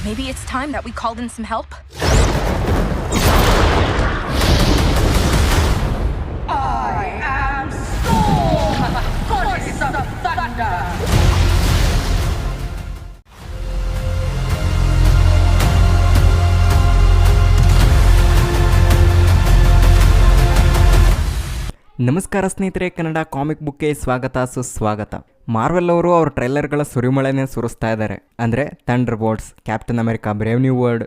Maybe it's time that we called in some help? I am Storm, Goddess of Thunder! ನಮಸ್ಕಾರ ಸ್ನೇಹಿತರೆ, Kannada comic ಬುಕ್ಗೆ ಸ್ವಾಗತ ಸುಸ್ವಾಗತ. Marvel ಅವರು ಅವ್ರ ಟ್ರೈಲರ್ಗಳ ಸುರಿಮಳೆನೇ ಸುರಿಸ್ತಾ ಇದ್ದಾರೆ. ಅಂದರೆ thunder bolts, captain America, brave new world,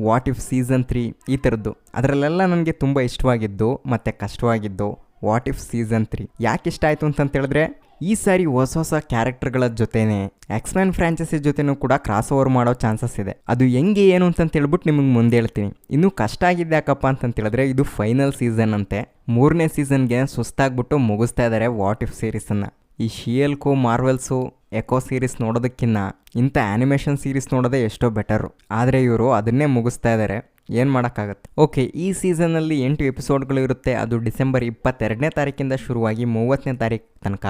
what if season 3 ಈ ಥರದ್ದು. ಅದರಲ್ಲೆಲ್ಲ ನನಗೆ ತುಂಬ ಇಷ್ಟವಾಗಿದ್ದು ಮತ್ತು ಕಷ್ಟವಾಗಿದ್ದು ವಾಟ್ ಇಫ್ ಸೀಸನ್ 3. ಯಾಕೆ ಇಷ್ಟ ಆಯಿತು ಅಂತ ಹೇಳಿದ್ರೆ, ಈ ಸಾರಿ ಹೊಸ ಕ್ಯಾರೆಕ್ಟರ್ಗಳ ಜೊತೆನೇ ಎಕ್ಸ್ಮ್ಯಾನ್ ಫ್ರಾಂಚೈಸಿ ಜೊತೆನೂ ಕೂಡ ಕ್ರಾಸ್ ಓವರ್ ಮಾಡೋ ಚಾನ್ಸಸ್ ಇದೆ. ಅದು ಹೆಂಗೆ ಏನು ಅಂತ ಹೇಳ್ಬಿಟ್ಟು ನಿಮಗೆ ಮುಂದೆ ಹೇಳ್ತೀನಿ. ಇನ್ನೂ ಕಷ್ಟ ಆಗಿದ್ದು ಯಾಕಪ್ಪ ಅಂತಂತೇಳಿದ್ರೆ, ಇದು ಫೈನಲ್ ಸೀಸನ್ ಅಂತೆ. 3ನೇ ಸೀಸನ್ಗೆ ಸುಸ್ತಾಗ್ಬಿಟ್ಟು ಮುಗಿಸ್ತಾ ಇದ್ದಾರೆ ವಾಟ್ ಇಫ್ ಸೀರೀಸನ್ನು. ಈ ಶಿಯಲ್ಕು ಮಾರ್ವೆಲ್ಸು ಎಕೋ ಸೀರೀಸ್ ನೋಡೋದಕ್ಕಿಂತ ಇಂಥ ಆ್ಯನಿಮೇಷನ್ ಸೀರೀಸ್ ನೋಡೋದೇ ಎಷ್ಟೋ ಬೆಟರು. ಆದರೆ ಇವರು ಅದನ್ನೇ ಮುಗಿಸ್ತಾ ಇದ್ದಾರೆ. ಏನು ಮಾಡೋಕ್ಕಾಗತ್ತೆ. ಓಕೆ, ಈ ಸೀಸನ್ನಲ್ಲಿ 8 ಎಪಿಸೋಡ್ಗಳು ಇರುತ್ತೆ. ಅದು ಡಿಸೆಂಬರ್ 22ನೇ ತಾರೀಕಿಂದ ಶುರುವಾಗಿ 30ನೇ ತಾರೀಕು ತನಕ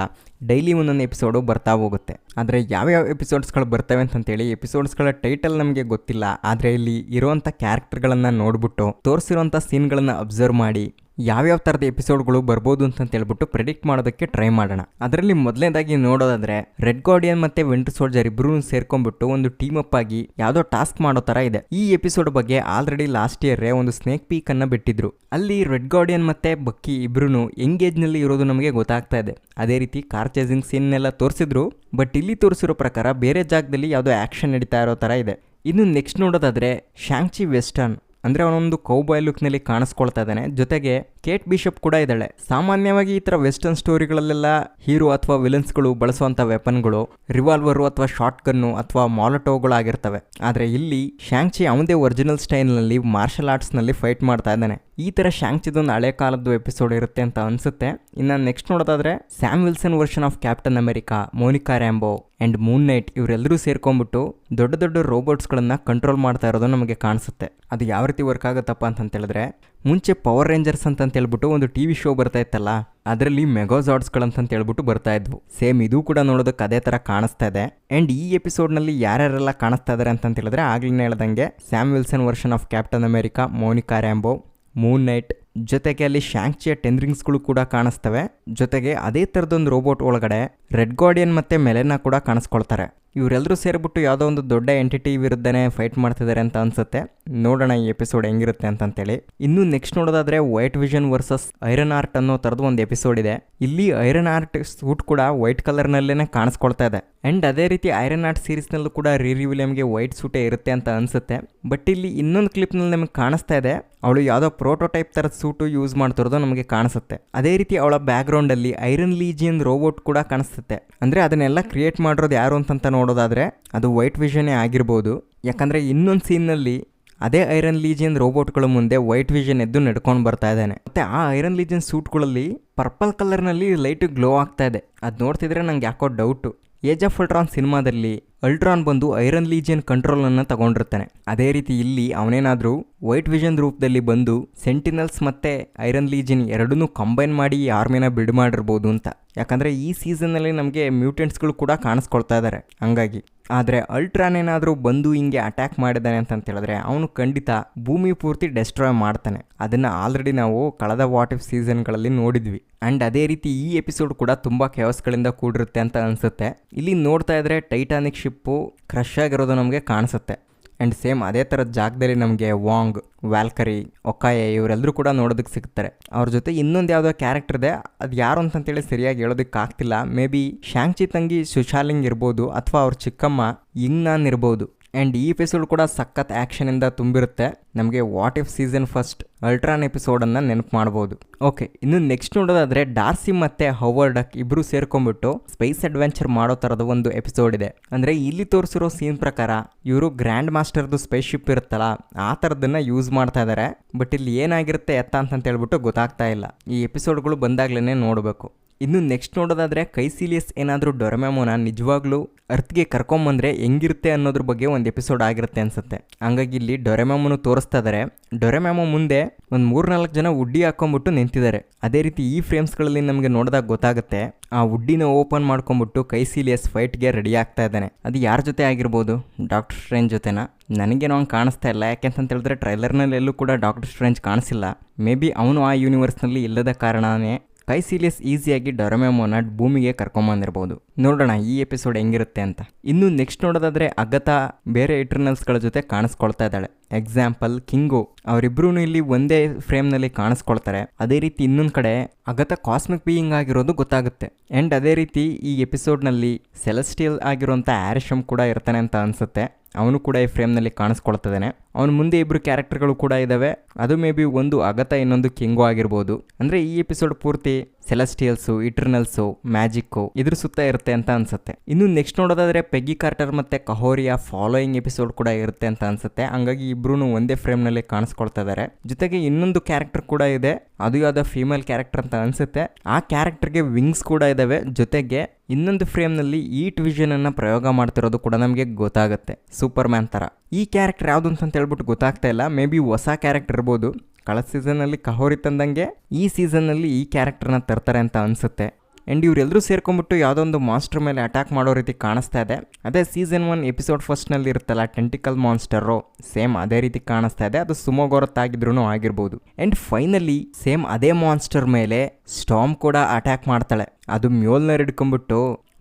ಡೈಲಿ ಒಂದೊಂದು ಎಪಿಸೋಡು ಬರ್ತಾ ಹೋಗುತ್ತೆ. ಆದರೆ ಯಾವ್ಯಾವ ಎಪಿಸೋಡ್ಸ್ಗಳು ಬರ್ತವೆ ಅಂತಂತೇಳಿ ಎಪಿಸೋಡ್ಸ್ಗಳ ಟೈಟಲ್ ನಮಗೆ ಗೊತ್ತಿಲ್ಲ. ಆದರೆ ಇಲ್ಲಿ ಇರೋವಂಥ ಕ್ಯಾರೆಕ್ಟರ್ಗಳನ್ನು ನೋಡ್ಬಿಟ್ಟು ತೋರಿಸಿರೋಂಥ ಸೀನ್ಗಳನ್ನು ಅಬ್ಸರ್ವ್ ಮಾಡಿ ಯಾವ್ಯಾವ ಥರದ ಎಪಿಸೋಡ್ಗಳು ಬರ್ಬೋದು ಅಂತ ಹೇಳ್ಬಿಟ್ಟು ಪ್ರೆಡಿಕ್ಟ್ ಮಾಡೋದಕ್ಕೆ ಟ್ರೈ ಮಾಡೋಣ. ಅದರಲ್ಲಿ ಮೊದಲನೇದಾಗಿ ನೋಡೋದಾದ್ರೆ, ರೆಡ್ ಗಾರ್ಡಿಯನ್ ಮತ್ತೆ ವಿಂಟರ್ ಸೋಲ್ಜರ್ ಇಬ್ರು ಸೇರ್ಕೊಂಡ್ಬಿಟ್ಟು ಒಂದು ಟೀಮ್ ಅಪ್ ಆಗಿ ಯಾವುದೋ ಟಾಸ್ಕ್ ಮಾಡೋ ಥರ ಇದೆ. ಈ ಎಪಿಸೋಡ್ ಬಗ್ಗೆ ಆಲ್ರೆಡಿ ಲಾಸ್ಟ್ ಇಯರ್ ಒಂದು ಸ್ನೇಕ್ ಪೀಕ್ ಅನ್ನ ಬಿಟ್ಟಿದ್ರು. ಅಲ್ಲಿ ರೆಡ್ ಗಾರ್ಡಿಯನ್ ಮತ್ತೆ ಬಕ್ಕಿ ಇಬ್ರು ಎಂಗೇಜ್ ನಲ್ಲಿ ಇರೋದು ನಮಗೆ ಗೊತ್ತಾಗ್ತಾ ಇದೆ. ಅದೇ ರೀತಿ ಕಾರ್ ಚೇಸಿಂಗ್ ಸೀನ್ ಎಲ್ಲ ತೋರಿಸಿದ್ರು. ಬಟ್ ಇಲ್ಲಿ ತೋರಿಸಿರೋ ಪ್ರಕಾರ ಬೇರೆ ಜಾಗದಲ್ಲಿ ಯಾವುದೋ ಆಕ್ಷನ್ ನಡೀತಾ ಇರೋ ಥರ ಇದೆ. ಇನ್ನು ನೆಕ್ಸ್ಟ್ ನೋಡೋದಾದ್ರೆ, ಶಾಂಗ್ಚಿ ವೆಸ್ಟರ್ನ್ ಅಂದರೆ ಅವನೊಂದು ಕೌಬಾಯ್ ಲುಕ್ನಲ್ಲಿ ಕಾಣಿಸ್ಕೊಳ್ತಾ ಇದ್ದಾನೆ. ಜೊತೆಗೆ ಕೇಟ್ ಬಿಷಪ್ ಕೂಡ ಇದ್ದಾಳೆ. ಸಾಮಾನ್ಯವಾಗಿ ಈ ಥರ ವೆಸ್ಟರ್ನ್ ಸ್ಟೋರಿಗಳಲ್ಲೆಲ್ಲ ಹೀರೋ ಅಥವಾ ವಿಲನ್ಸ್ಗಳು ಬಳಸುವಂಥ ವೆಪನ್ಗಳು ರಿವಾಲ್ವರು ಅಥವಾ ಶಾರ್ಟ್ ಗನ್ನು ಅಥವಾ ಮಾಲಟೋಗಳು ಆಗಿರ್ತವೆ. ಆದರೆ ಇಲ್ಲಿ ಶಾಂಗ್ಚಿ ಅವನದೇ ಒರಿಜಿನಲ್ ಸ್ಟೈಲ್ನಲ್ಲಿ ಮಾರ್ಷಲ್ ಆರ್ಟ್ಸ್ನಲ್ಲಿ ಫೈಟ್ ಮಾಡ್ತಾ ಇದ್ದಾನೆ. ಈ ಥರ ಶಾಂಗ್ಚಿದೊಂದು ಹಳೆ ಕಾಲದ್ದು ಎಪಿಸೋಡ್ ಇರುತ್ತೆ ಅಂತ ಅನಿಸುತ್ತೆ. ಇನ್ನು ನೆಕ್ಸ್ಟ್ ನೋಡೋದಾದ್ರೆ, Sam Wilson version of Captain America, Monica Rambeau and Moon Knight ಇವರೆಲ್ಲರೂ ಸೇರ್ಕೊಂಡ್ಬಿಟ್ಟು ದೊಡ್ಡ ದೊಡ್ಡ ರೋಬೋಟ್ಸ್ಗಳನ್ನು ಕಂಟ್ರೋಲ್ ಮಾಡ್ತಾ ಇರೋದು ನಮಗೆ ಕಾಣಿಸುತ್ತೆ. ಅದು ಯಾವ ರೀತಿ ವರ್ಕ್ ಆಗುತ್ತಪ್ಪ ಅಂತ ಹೇಳಿದ್ರೆ, ಮುಂಚೆ ಪವರ್ ರೇಂಜರ್ಸ್ ಅಂತ ಹೇಳ್ಬಿಟ್ಟು ಒಂದು ಟಿವಿ ಶೋ ಬರ್ತಾ ಇತ್ತಲ್ಲ, ಅದರಲ್ಲಿ ಮೆಗಾಜಾರ್ಡ್ಸ್ಗಳಂತ ಹೇಳ್ಬಿಟ್ಟು ಬರ್ತಾ ಇದ್ವು. ಸೇಮ್ ಇದು ಕೂಡ ನೋಡೋದಕ್ಕೆ ಅದೇ ಥರ ಕಾಣಿಸ್ತಾ ಇದೆ. ಆ್ಯಂಡ್ ಈ ಎಪಿಸೋಡ್ನಲ್ಲಿ ಯಾರ್ಯಾರೆಲ್ಲ ಕಾಣಿಸ್ತಾ ಇದ್ದಾರೆ ಅಂತ ಹೇಳಿದ್ರೆ, ಆಗ್ಲೇ ಹೇಳ್ದಂಗೆ Sam Wilson version of Captain America, Monica Rambeau, Moon Knight, ಜೊತೆಗೆ ಅಲ್ಲಿ ಶಾಂಗ್ಚಿಯ 10 ರಿಂಗ್ಸ್ಗಳು ಕೂಡ ಕಾಣಿಸ್ತವೆ. ಜೊತೆಗೆ ಅದೇ ಥರದೊಂದು ರೋಬೋಟ್ ಒಳಗಡೆ ರೆಡ್ ಗಾರ್ಡಿಯನ್ ಮತ್ತು ಮೆಲೆನಾ ಕೂಡ ಕಾಣಿಸ್ಕೊಳ್ತಾರೆ. ಇವರೆಲ್ಲರೂ ಸೇರಿಬಿಟ್ಟು ಯಾವುದೋ ಒಂದು ದೊಡ್ಡ ಎಂಟಿಟಿ ವಿರುದ್ಧನೇ ಫೈಟ್ ಮಾಡ್ತಿದ್ದಾರೆ ಅಂತ ಅನ್ಸುತ್ತೆ. ನೋಡೋಣ ಈ ಎಪಿಸೋಡ್ ಹೆಂಗಿರುತ್ತೆ ಅಂತೇಳಿ. ಇನ್ನು ನೆಕ್ಸ್ಟ್ ನೋಡೋದಾದ್ರೆ, white vision versus iron art ಅನ್ನೋ ಥರದ್ದು ಒಂದು ಎಪಿಸೋಡ್ ಇದೆ. ಇಲ್ಲಿ ಐರನ್ ಆರ್ಟ್ ಸೂಟ್ ಕೂಡ ವೈಟ್ ಕಲರ್ನಲ್ಲೇ ಕಾಣಿಸ್ಕೊಳ್ತಾ ಇದೆ. ಆ್ಯಂಡ್ ಅದೇ ರೀತಿ ಐರನ್ ಆರ್ಟ್ ಸೀರೀಸ್ನಲ್ಲೂ ಕೂಡ ರಿರಿ ವಿಲಿಯಮ್ಗೆ ವೈಟ್ ಸೂಟೇ ಇರುತ್ತೆ ಅಂತ ಅನ್ಸುತ್ತೆ. ಬಟ್ ಇಲ್ಲಿ ಇನ್ನೊಂದು ಕ್ಲಿಪ್ನಲ್ಲಿ ನಮಗೆ ಕಾಣಿಸ್ತಾ ಇದೆ, ಅವಳು ಯಾವುದೋ ಪ್ರೋಟೋಟೈಪ್ ಥರದ ಸೂಟು ಯೂಸ್ ಮಾಡ್ತಿರೋದು ನಮಗೆ ಕಾಣಿಸುತ್ತೆ. ಅದೇ ರೀತಿ ಅವಳ ಬ್ಯಾಕ್ಗ್ರೌಂಡಲ್ಲಿ ಐರನ್ ಲೀಜಿಯನ್ ರೋಬೋಟ್ ಕೂಡ ಕಾಣಿಸುತ್ತೆ. ಅಂದರೆ ಅದನ್ನೆಲ್ಲ ಕ್ರಿಯೇಟ್ ಮಾಡಿರೋದು ಯಾರು ಅಂತ ನೋಡೋದಾದರೆ ಅದು ವೈಟ್ ವಿಷನ್ನೇ ಆಗಿರ್ಬೋದು. ಯಾಕಂದರೆ ಇನ್ನೊಂದು ಸೀನ್ನಲ್ಲಿ ಅದೇ ಐರನ್ ಲೀಜಿಯನ್ ರೋಬೋಟ್ಗಳ ಮುಂದೆ ವೈಟ್ ವಿಷನ್ ಎದ್ದು ನಡ್ಕೊಂಡು ಬರ್ತಾ ಇದ್ದಾನೆ. ಮತ್ತು ಆ iron legion ಸೂಟ್ಗಳಲ್ಲಿ purple ಕಲರ್ನಲ್ಲಿ light glow ಆಗ್ತಾ ಇದೆ. ಅದು ನೋಡ್ತಿದ್ರೆ ನಂಗೆ ಯಾಕೋ ಡೌಟು. ಏಜ್ ಆಫ್ ಅಲ್ಟ್ರಾನ್ ಸಿನಿಮಾದಲ್ಲಿ ಅಲ್ಟ್ರಾನ್ ಬಂದು ಐರನ್ ಲೀಜಿಯನ್ ಕಂಟ್ರೋಲನ್ನು ತಗೊಂಡಿರ್ತಾನೆ. ಅದೇ ರೀತಿ ಇಲ್ಲಿ ಅವನೇನಾದರೂ ವೈಟ್ ವಿಷನ್ ರೂಪದಲ್ಲಿ ಬಂದು ಸೆಂಟಿನಲ್ಸ್ ಮತ್ತು ಐರನ್ ಲೀಜಿಯನ್ ಎರಡನ್ನೂ ಕಂಬೈನ್ ಮಾಡಿ ಈ ಆರ್ಮಿನ ಬಿಲ್ಡ್ ಮಾಡಿರ್ಬೋದು ಅಂತ. ಯಾಕಂದರೆ ಈ ಸೀಸನ್ನಲ್ಲಿ ನಮಗೆ ಮ್ಯೂಟೆಂಟ್ಸ್ಗಳು ಕೂಡ ಕಾಣಿಸ್ಕೊಳ್ತಾ ಇದ್ದಾರೆ ಹಂಗಾಗಿ. ಆದರೆ ಅಲ್ಟ್ರಾನ್ ಏನಾದರೂ ಬಂದು ಹಿಂಗೆ ಅಟ್ಯಾಕ್ ಮಾಡಿದ್ದಾನೆ ಅಂತ ಹೇಳಿದ್ರೆ ಅವನು ಖಂಡಿತ ಭೂಮಿ ಪೂರ್ತಿ ಡೆಸ್ಟ್ರಾಯ್ ಮಾಡ್ತಾನೆ. ಅದನ್ನು ಆಲ್ರೆಡಿ ನಾವು ಕಳೆದ ವಾಟ್ ಇಫ್ ಸೀಸನ್ಗಳಲ್ಲಿ ನೋಡಿದ್ವಿ. ಆ್ಯಂಡ್ ಅದೇ ರೀತಿ ಈ ಎಪಿಸೋಡ್ ಕೂಡ ತುಂಬ ಕೆಯೋಸ್ಗಳಿಂದ ಕೂಡಿರುತ್ತೆ ಅಂತ ಅನಿಸುತ್ತೆ. ಇಲ್ಲಿ ನೋಡ್ತಾ ಇದ್ರೆ ಟೈಟಾನಿಕ್ ಶಿಪ್ಪು ಕ್ರಶ್ ಆಗಿರೋದು ನಮಗೆ ಕಾಣಿಸುತ್ತೆ. ಆ್ಯಂಡ್ ಸೇಮ್ ಅದೇ ಥರದ ಜಾಗದಲ್ಲಿ ನಮಗೆ ವಾಂಗ್, ವ್ಯಾಲ್ಕರಿ, ಒಕಾಯೆ ಇವರೆಲ್ಲರೂ ಕೂಡ ನೋಡೋದಕ್ಕೆ ಸಿಗ್ತಾರೆ. ಅವ್ರ ಜೊತೆ ಇನ್ನೊಂದು ಯಾವುದೋ ಕ್ಯಾರೆಕ್ಟರ್ ಇದೆ, ಅದು ಯಾರು ಅಂತಂತೇಳಿ ಸರಿಯಾಗಿ ಹೇಳೋದಕ್ಕೆ ಆಗ್ತಿಲ್ಲ. ಮೇ ಬಿ ಶಾಂಗ್ಚಿ ತಂಗಿ ಸುಶಾಲಿಂಗ್ ಇರ್ಬೋದು ಅಥವಾ ಅವ್ರ ಚಿಕ್ಕಮ್ಮ ಯಿಂಗ್ನಾನ್ ಇರ್ಬೋದು. ಆ್ಯಂಡ್ ಈ ಎಪಿಸೋಡ್ ಕೂಡ ಸಖತ್ ಆ್ಯಕ್ಷನಿಂದ ತುಂಬಿರುತ್ತೆ. ನಮಗೆ what if season first Ultron ಎಪಿಸೋಡನ್ನು ನೆನಪು ಮಾಡ್ಬೋದು. ಓಕೆ, ಇನ್ನು ನೆಕ್ಸ್ಟ್ ನೋಡೋದಾದರೆ, ಡಾರ್ಸಿ ಮತ್ತು ಹವರ್ಡ್ ಡಕ್ ಇಬ್ಬರು ಸೇರ್ಕೊಂಡ್ಬಿಟ್ಟು ಸ್ಪೇಸ್ ಅಡ್ವೆಂಚರ್ ಮಾಡೋ ಥರದ ಒಂದು ಎಪಿಸೋಡ್ ಇದೆ. ಅಂದರೆ ಇಲ್ಲಿ ತೋರಿಸಿರೋ ಸೀನ್ ಪ್ರಕಾರ ಇವರು ಗ್ರ್ಯಾಂಡ್ ಮಾಸ್ಟರ್ದು ಸ್ಪೇಸ್ ಶಿಪ್ ಇರುತ್ತಲ್ಲ ಆ ಥರದನ್ನು ಯೂಸ್ ಮಾಡ್ತಾ ಇದ್ದಾರೆ. ಬಟ್ ಇಲ್ಲಿ ಏನಾಗಿರುತ್ತೆ ಎತ್ತ ಅಂತ ಹೇಳ್ಬಿಟ್ಟು ಗೊತ್ತಾಗ್ತಾ ಇಲ್ಲ. ಈ ಎಪಿಸೋಡ್ಗಳು ಬಂದಾಗ್ಲೇ ನೋಡಬೇಕು. ಇನ್ನು ನೆಕ್ಸ್ಟ್ ನೋಡೋದಾದರೆ ಕೈಸೀಲಿಯಸ್ ಏನಾದರೂ ಡೊರೆಮ್ಯಾಮೋನ ನಿಜವಾಗ್ಲೂ ಅರ್ತ್ಗೆ ಕರ್ಕೊಂಬಂದ್ರೆ ಹೆಂಗಿರುತ್ತೆ ಅನ್ನೋದ್ರ ಬಗ್ಗೆ ಒಂದು ಎಪಿಸೋಡ್ ಆಗಿರುತ್ತೆ ಅನ್ಸುತ್ತೆ. ಹಂಗಾಗಿ ಇಲ್ಲಿ ಡೊರೆಮ್ಯಾಮೋನು ತೋರಿಸ್ತಾ ಇದ್ದಾರೆ. ಡೊರೆಮ್ಯಾಮೋ ಮುಂದೆ ಒಂದು 3-4 ಜನ ಉಡ್ಡಿ ಹಾಕೊಂಡ್ಬಿಟ್ಟು ನಿಂತಿದ್ದಾರೆ. ಅದೇ ರೀತಿ ಈ ಫ್ರೇಮ್ಸ್ಗಳಲ್ಲಿ ನಮಗೆ ನೋಡಿದಾಗ ಗೊತ್ತಾಗುತ್ತೆ ಆ ಉಡ್ಡಿನ ಓಪನ್ ಮಾಡ್ಕೊಂಡ್ಬಿಟ್ಟು ಕೈಸೀಲಿಯಸ್ ಫೈಟ್ಗೆ ರೆಡಿ ಆಗ್ತಾ ಇದ್ದಾನೆ. ಅದು ಯಾರ ಜೊತೆ ಆಗಿರ್ಬೋದು? ಡಾಕ್ಟರ್ ಸ್ಟ್ರೇಂಜ್ ಜೊತೆನಾ? ನನಗೇನೋ ಹಂಗೆ ಕಾಣಿಸ್ತಾ ಇಲ್ಲ. ಯಾಕೆಂತ ಹೇಳಿದ್ರೆ ಟ್ರೈಲರ್ನಲ್ಲಿ ಎಲ್ಲೂ ಕೂಡ ಡಾಕ್ಟರ್ ಸ್ಟ್ರೇಂಜ್ ಕಾಣಿಸಿಲ್ಲ. ಮೇ ಬಿ ಅವನು ಆ ಯೂನಿವರ್ಸ್ನಲ್ಲಿ ಇಲ್ಲದ ಕಾರಣನೇ ಕೈಸೀಲಿಯಸ್ ಈಸಿಯಾಗಿ ಡೊರೆಮ್ಯಾಮೋನ ಭೂಮಿಗೆ ಕರ್ಕೊಂಬಂದಿರ್ಬೋದು. ನೋಡೋಣ ಈ ಎಪಿಸೋಡ್ ಹೆಂಗಿರುತ್ತೆ ಅಂತ. ಇನ್ನು ನೆಕ್ಸ್ಟ್ ನೋಡೋದಾದ್ರೆ ಅಗತಾ ಬೇರೆ ಇಟರ್ನಲ್ಸ್ಗಳ ಜೊತೆ ಕಾಣಿಸ್ಕೊಳ್ತಾ ಇದ್ದಾಳೆ. ಎಕ್ಸಾಂಪಲ್ ಕಿಂಗು, ಅವರಿಬ್ರು ಇಲ್ಲಿ ಒಂದೇ ಫ್ರೇಮ್ನಲ್ಲಿ ಕಾಣಿಸ್ಕೊಳ್ತಾರೆ. ಅದೇ ರೀತಿ ಇನ್ನೊಂದು ಕಡೆ ಅಗತಾ ಕಾಸ್ಮಿಕ್ ಬೀಯಿಂಗ್ ಆಗಿರೋದು ಗೊತ್ತಾಗುತ್ತೆ. ಆ್ಯಂಡ್ ಅದೇ ರೀತಿ ಈ ಎಪಿಸೋಡ್ನಲ್ಲಿ ಸೆಲೆಸ್ಟಿಯಲ್ ಆಗಿರೋಂಥ ಆರಿಶಮ್ ಕೂಡ ಇರ್ತಾನೆ ಅಂತ ಅನಿಸುತ್ತೆ. ಅವನು ಕೂಡ ಈ ಫ್ರೇಮ್ನಲ್ಲಿ ಕಾಣಿಸ್ಕೊಳ್ತಿದ್ದಾನೆ. ಅವನ ಮುಂದೆ ಇಬ್ಬರು ಕ್ಯಾರೆಕ್ಟರ್ಗಳು ಕೂಡ ಇದ್ದಾವೆ. ಅದು ಮೇ ಬಿ ಒಂದು ಅಗತಾ, ಇನ್ನೊಂದು ಕಿಂಗು ಆಗಿರ್ಬೋದು. ಅಂದರೆ ಈ ಎಪಿಸೋಡ್ ಪೂರ್ತಿ ಸೆಲೆಸ್ಟಿಯಲ್ಸು, ಇಟರ್ನಲ್ಸು, ಮ್ಯಾಜಿಕ್ಕು ಇದ್ರ ಸುತ್ತ ಇರುತ್ತೆ ಅಂತ ಅನ್ಸುತ್ತೆ. ಇನ್ನು ನೆಕ್ಸ್ಟ್ ನೋಡೋದಾದ್ರೆ ಪೆಗ್ಗಿ ಕಾರ್ಟರ್ ಮತ್ತೆ ಕಹೋರಿಯ ಫಾಲೋಯಿಂಗ್ ಎಪಿಸೋಡ್ ಕೂಡ ಇರುತ್ತೆ ಅಂತ ಅನ್ಸುತ್ತೆ. ಹಂಗಾಗಿ ಇಬ್ರು ಒಂದೇ ಫ್ರೇಮ್ನಲ್ಲಿ ಕಾಣಿಸ್ಕೊಳ್ತಾ ಇದ್ದಾರೆ. ಜೊತೆಗೆ ಇನ್ನೊಂದು ಕ್ಯಾರೆಕ್ಟರ್ ಕೂಡ ಇದೆ, ಅದು ಯಾವುದೋ ಫೀಮೇಲ್ ಕ್ಯಾರೆಕ್ಟರ್ ಅಂತ ಅನ್ಸುತ್ತೆ. ಆ ಕ್ಯಾರೆಕ್ಟರ್ಗೆ ವಿಂಗ್ಸ್ ಕೂಡ ಇದಾವೆ. ಜೊತೆಗೆ ಇನ್ನೊಂದು ಫ್ರೇಮ್ನಲ್ಲಿ ಈಟ್ ವಿಷನ್ ಅನ್ನ ಪ್ರಯೋಗ ಮಾಡ್ತಿರೋದು ಕೂಡ ನಮಗೆ ಗೊತ್ತಾಗುತ್ತೆ, ಸೂಪರ್ ಮ್ಯಾನ್ ಥರ. ಈ ಕ್ಯಾರೆಕ್ಟರ್ ಯಾವುದು ಅಂತ ಹೇಳ್ಬಿಟ್ಟು ಗೊತ್ತಾಗ್ತಾ ಇಲ್ಲ. ಮೇ ಬಿ ಹೊಸ ಕ್ಯಾರೆಕ್ಟರ್ ಇರ್ಬೋದು. ಕಳೆದ ಸೀಸನ್ನಲ್ಲಿ ಕಹೋರಿ ತಂದಂಗೆ ಈ ಸೀಸನ್ನಲ್ಲಿ ಈ ಕ್ಯಾರೆಕ್ಟರ್ನ ತರ್ತಾರೆ ಅಂತ ಅನಿಸುತ್ತೆ. ಆ್ಯಂಡ್ ಇವರೆಲ್ಲರೂ ಸೇರ್ಕೊಂಡ್ಬಿಟ್ಟು ಯಾವುದೋ ಒಂದು ಮಾನ್ಸ್ಟರ್ ಮೇಲೆ ಅಟ್ಯಾಕ್ ಮಾಡೋ ರೀತಿ ಕಾಣಿಸ್ತಾ ಇದೆ. ಅದೇ ಸೀಸನ್ 1 ಎಪಿಸೋಡ್ ಫಸ್ಟ್ನಲ್ಲಿ ಇರುತ್ತಲ್ಲ ಟೆಂಟಿಕಲ್ ಮಾನ್ಸ್ಟರು, ಸೇಮ್ ಅದೇ ರೀತಿ ಕಾಣಿಸ್ತಾ ಇದೆ. ಅದು ಸುಮೋಗೊರತ್ತಾಗಿದ್ರೂ ಆಗಿರ್ಬೋದು. ಆ್ಯಂಡ್ ಫೈನಲಿ ಸೇಮ್ ಅದೇ ಮಾನ್ಸ್ಟರ್ ಮೇಲೆ ಸ್ಟಾರ್ಮ್ ಕೂಡ ಅಟ್ಯಾಕ್ ಮಾಡ್ತಾಳೆ. ಅದು ಮ್ಯೋಲ್ನರ್ ಹಿಡ್ಕೊಂಡ್ಬಿಟ್ಟು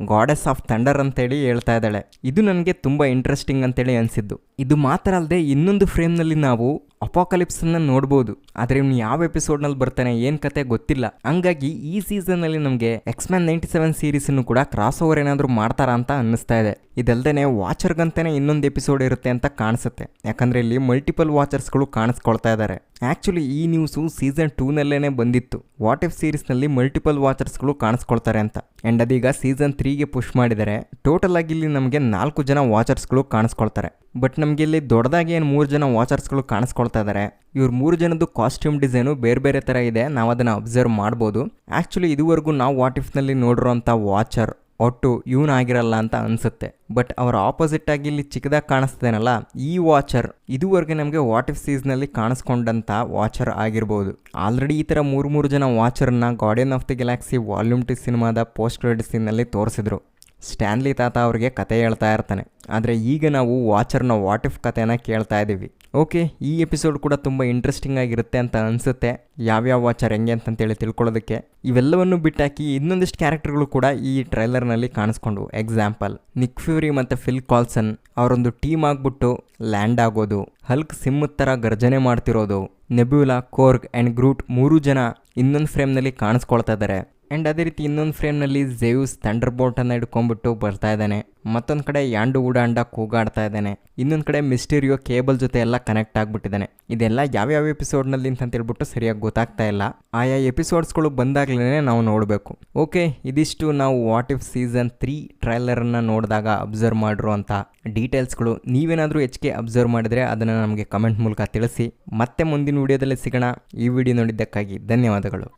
ಗಾಡೆಸ್ ಆಫ್ ಥಂಡರ್ ಅಂತೇಳಿ ಹೇಳ್ತಾ ಇದ್ದಾಳೆ. ಇದು ನನಗೆ ತುಂಬ ಇಂಟ್ರೆಸ್ಟಿಂಗ್ ಅಂತೇಳಿ ಅನಿಸಿದ್ದು. ಇದು ಮಾತ್ರ ಅಲ್ಲದೆ ಇನ್ನೊಂದು ಫ್ರೇಮ್ನಲ್ಲಿ ನಾವು ಅಪಾಕಲಿಪ್ಸನ್ನು ನೋಡ್ಬೋದು. ಆದರೆ ಇವ್ನು ಯಾವ ಎಪಿಸೋಡ್ನಲ್ಲಿ ಬರ್ತಾನೆ ಏನು ಕತೆ ಗೊತ್ತಿಲ್ಲ. ಹಂಗಾಗಿ ಈ ಸೀಸನ್ನಲ್ಲಿ ನಮಗೆ ಎಕ್ಸ್ಮ್ಯಾನ್ 97 ಸೀರೀಸನ್ನು ಕೂಡ ಕ್ರಾಸ್ ಓವರ್ ಏನಾದರೂ ಮಾಡ್ತಾರಾ ಅಂತ ಅನ್ನಿಸ್ತಾ ಇದೆ. ಇದಲ್ದೇ ವಾಚರ್ಗಂತಾನೆ ಇನ್ನೊಂದು ಎಪಿಸೋಡ್ ಇರುತ್ತೆ ಅಂತ ಕಾಣಿಸುತ್ತೆ. ಯಾಕಂದರೆ ಇಲ್ಲಿ ಮಲ್ಟಿಪಲ್ ವಾಚರ್ಸ್ಗಳು ಕಾಣಿಸ್ಕೊಳ್ತಾ ಇದ್ದಾರೆ. ಆ್ಯಕ್ಚುಲಿ ಈ ನ್ಯೂಸು ಸೀಸನ್ 2ನಲ್ಲೇ ಬಂದಿತ್ತು. ವಾಟ್ ಇಫ್ ಸೀರೀಸ್ನಲ್ಲಿ ಮಲ್ಟಿಪಲ್ ವಾಚರ್ಸ್ಗಳು ಕಾಣಿಸ್ಕೊಳ್ತಾರೆ ಅಂತ. ಆ್ಯಂಡ್ ಅದೀಗ ಸೀಸನ್ 3ಗೆ ಪುಷ್ ಮಾಡಿದ್ದಾರೆ. ಟೋಟಲ್ ಆಗಿ ಇಲ್ಲಿ ನಮಗೆ 4 ಜನ ವಾಚರ್ಸ್ಗಳು ಕಾಣಿಸ್ಕೊಳ್ತಾರೆ. ಬಟ್ ನಮಗೆ ಇಲ್ಲಿ ದೊಡ್ಡದಾಗಿ ಏನು 3 ಜನ ವಾಚರ್ಸ್ಗಳು ಕಾಣಿಸ್ಕೊಳ್ತಾ ಇದ್ದಾರೆ. ಇವ್ರು 3 ಜನದ್ದು ಕಾಸ್ಟ್ಯೂಮ್ ಡಿಸೈನು ಬೇರೆ ಬೇರೆ ಥರ ಇದೆ. ನಾವು ಅದನ್ನು ಅಬ್ಸರ್ವ್ ಮಾಡ್ಬೋದು. ಆ್ಯಕ್ಚುಲಿ ಇದುವರೆಗೂ ನಾವು ವಾಟ್ ಇಫ್ನಲ್ಲಿ ನೋಡಿರೋಂಥ ವಾಚರ್ ಒಟ್ಟು ಇವನಾಗಿರಲ್ಲ ಅಂತ ಅನಿಸುತ್ತೆ. ಬಟ್ ಅವರ ಆಪೋಸಿಟ್ ಆಗಿ ಇಲ್ಲಿ ಚಿಕ್ಕದಾಗಿ ಕಾಣಿಸ್ತಾನಲ್ಲ, ಈ ವಾಚರ್ ಇದುವರೆಗೆ ನಮಗೆ ವಾಟ್ ಇಫ್ ಸೀಸ್ನಲ್ಲಿ ಕಾಣಿಸ್ಕೊಂಡಂಥ ವಾಚರ್ ಆಗಿರ್ಬೋದು. ಆಲ್ರೆಡಿ ಈ ಥರ 3 ಜನ ವಾಚರ್ನ Guardian of the Galaxy volume 2 ಸಿನಿಮಾದ ಪೋಸ್ಟ್ ಕ್ರೆಡಿಟ್ ಸೀನಲ್ಲಿ ತೋರಿಸಿದ್ರು. ಸ್ಟ್ಯಾನ್ಲಿ ತಾತ ಅವ್ರಿಗೆ ಕತೆ ಹೇಳ್ತಾ ಇರ್ತಾನೆ. ಆದರೆ ಈಗ ನಾವು ವಾಚರ್ನ ವಾಟ್ ಇಫ್ ಕತೆನ ಕೇಳ್ತಾ ಇದ್ದೀವಿ. ಓಕೆ, ಈ ಎಪಿಸೋಡ್ ಕೂಡ ತುಂಬ ಇಂಟ್ರೆಸ್ಟಿಂಗ್ ಆಗಿರುತ್ತೆ ಅಂತ ಅನಿಸುತ್ತೆ. ಯಾವ್ಯಾವ ವಾಚರ್ ಹೆಂಗೆ ಅಂತೇಳಿ ತಿಳ್ಕೊಳ್ಳೋದಕ್ಕೆ. ಇವೆಲ್ಲವನ್ನು ಬಿಟ್ಟಾಕಿ ಇನ್ನೊಂದಿಷ್ಟು ಕ್ಯಾರೆಕ್ಟರ್ಗಳು ಕೂಡ ಈ ಟ್ರೈಲರ್ನಲ್ಲಿ ಕಾಣಿಸ್ಕೊಂಡು. ಎಕ್ಸಾಂಪಲ್ ನಿಕ್ ಫ್ಯೂರಿ ಮತ್ತು ಫಿಲ್ ಕಾಲ್ಸನ್ ಅವರೊಂದು ಟೀಮ್ ಆಗಿಬಿಟ್ಟು ಲ್ಯಾಂಡ್ ಆಗೋದು, ಹಲ್ಕ್ ಸಿಮ್ಮತ್ ಥರ ಗರ್ಜನೆ ಮಾಡ್ತಿರೋದು, ನೆಬ್ಯುಲಾ, ಕೋರ್ಗ್ ಆ್ಯಂಡ್ ಗ್ರೂಟ್ 3 ಜನ ಇನ್ನೊಂದು ಫ್ರೇಮ್ನಲ್ಲಿ ಕಾಣಿಸ್ಕೊಳ್ತಾ ಇದ್ದಾರೆ. ಆ್ಯಂಡ್ ಅದೇ ರೀತಿ ಇನ್ನೊಂದು ಫ್ರೇಮ್ನಲ್ಲಿ ಝೇವ್ಸ್ ಥಂಡರ್ ಬೋಲ್ಟನ್ನು ಹಿಡ್ಕೊಂಡ್ಬಿಟ್ಟು ಬರ್ತಾ ಇದ್ದಾನೆ. ಮತ್ತೊಂದು ಕಡೆ ಯಾಂಡು ಉಡಾಂಡ ಕೂಗಾಡ್ತಾ ಇದ್ದಾನೆ. ಇನ್ನೊಂದು ಕಡೆ ಮಿಸ್ಟೀರಿಯೋ ಕೇಬಲ್ ಜೊತೆ ಎಲ್ಲ ಕನೆಕ್ಟ್ ಆಗಿಬಿಟ್ಟಿದ್ದಾನೆ. ಇದೆಲ್ಲ ಯಾವ್ಯಾವ ಎಪಿಸೋಡ್ನಲ್ಲಿ ಅಂತೇಳ್ಬಿಟ್ಟು ಸರಿಯಾಗಿ ಗೊತ್ತಾಗ್ತಾ ಇಲ್ಲ. ಆಯಾ ಎಪಿಸೋಡ್ಸ್ಗಳು ಬಂದಾಗಲೇ ನಾವು ನೋಡಬೇಕು. ಓಕೆ, ಇದಿಷ್ಟು ನಾವು ವಾಟ್ ಇಫ್ ಸೀಸನ್ 3 ಟ್ರೈಲರನ್ನು ನೋಡಿದಾಗ ಅಬ್ಸರ್ವ್ ಮಾಡಿರುವಂಥ ಡೀಟೇಲ್ಸ್ಗಳು. ನೀವೇನಾದರೂ ಹೆಚ್ಚಿಗೆ ಅಬ್ಸರ್ವ್ ಮಾಡಿದರೆ ಅದನ್ನು ನಮಗೆ ಕಮೆಂಟ್ ಮೂಲಕ ತಿಳಿಸಿ. ಮತ್ತೆ ಮುಂದಿನ ವಿಡಿಯೋದಲ್ಲಿ ಸಿಗೋಣ. ಈ ವಿಡಿಯೋ ನೋಡಿದ್ದಕ್ಕಾಗಿ ಧನ್ಯವಾದಗಳು.